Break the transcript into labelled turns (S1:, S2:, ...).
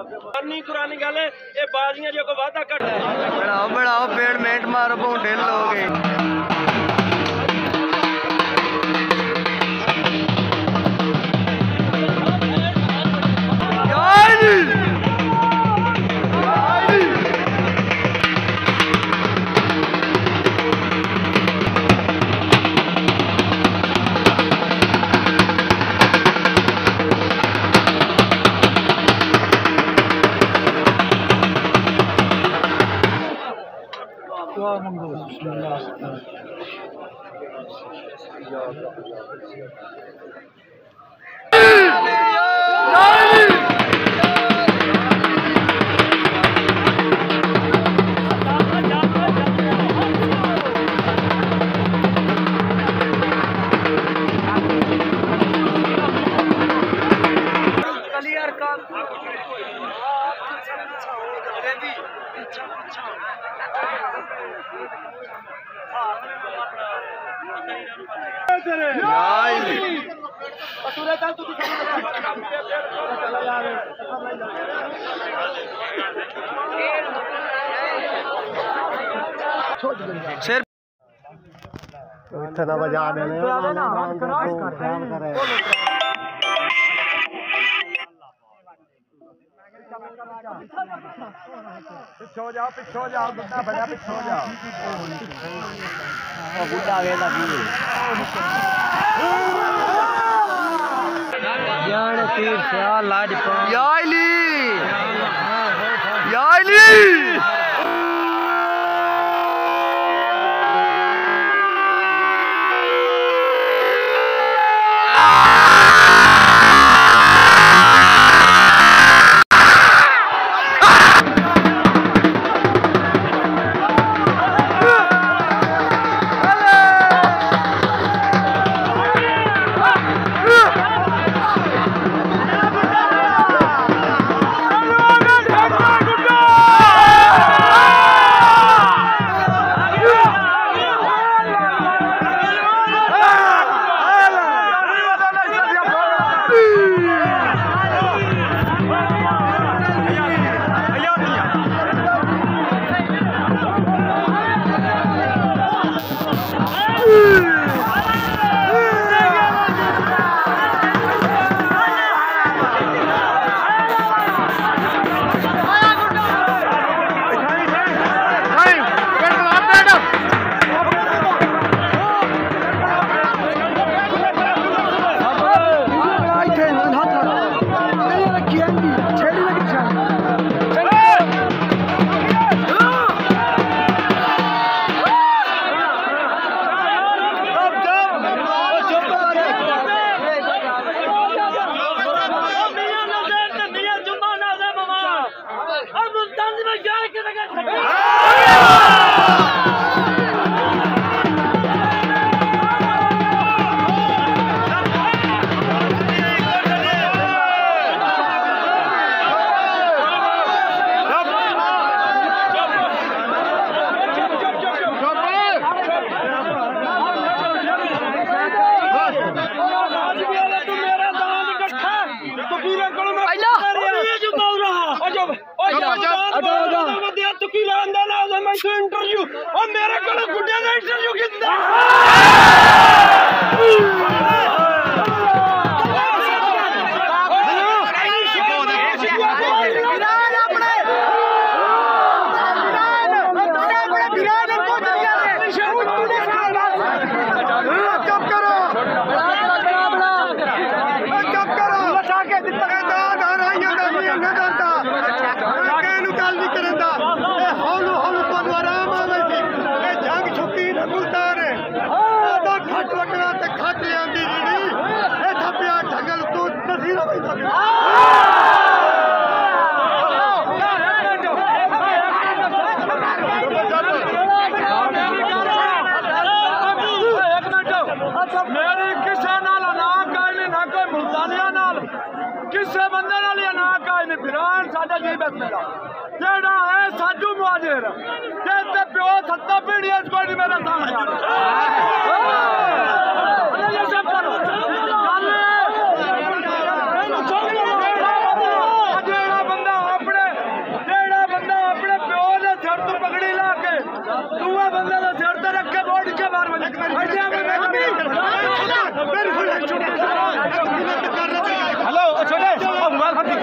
S1: पुरानी गल है ये बाजियां जो को वादा कर
S2: बढ़ाओ बढ़ाओ पेड़ मेंट मारो भूंडे लोगे शेर इतना बजा देने पिछो जाओ बुड्ढा बजा पिछो जाओ बुड्ढा वेला जान तीर ख्याल लाज पा याली इंटरव्यू और मेरे को गुड्डे का इंटरव्यू कितना किसे बंदे नाल या ना काए ने फिरान साडा जी बस मेरा जेड़ा है साजू मुआजिर ते प्यो सत्ता पीढ़ी इस कोई मेरा सामने अरे ये सब करो जेड़ा बंदा हेलो छोटे मोबाइल खत्म